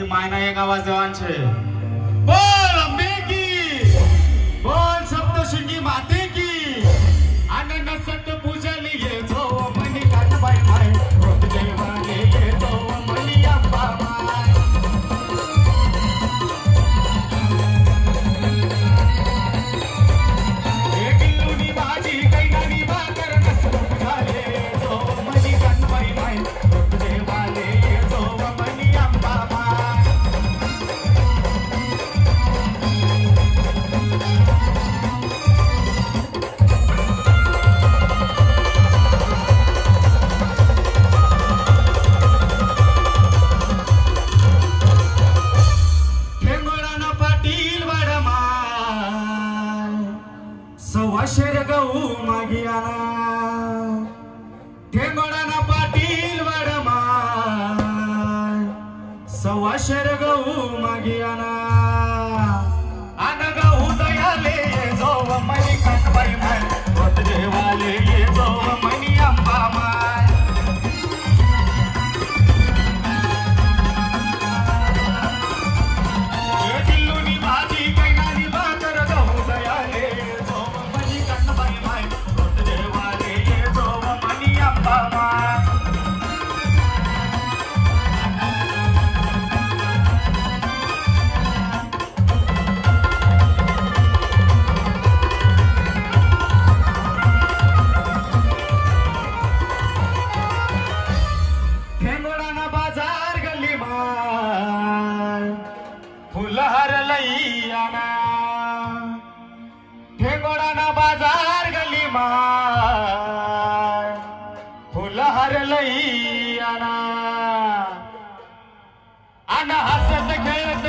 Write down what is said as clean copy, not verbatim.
की मायना एक आवाज देवान छे। बोल अम्बे की, बोल सप्तशृंगी माते की, आनंद सत पूजन ये जो मनी काटबाई माय रोत देवाने ये जो मनी अम्बा माय। एक लुनी भाजी कैनानी भाकर नसरूप झाले जो मनी काटबाई माय रोत देवाने ये जो मनी अम्बा माय। सवाशेर गहू मागियाना ठेंगोडाना पाटील वडमा सवाशेर गहू मागियाना आन गहू दयाले ये जो मनी काटबाई माय रोत देवाले ये जो मनी अम्बा माय। दिल्लुनी भाजी कैनानी भाकर गहू दयाले बाजार गली माय फुलहार लई आना ठेंगोडाना बाजार गली माय फुलहार लई आना हसत खेळत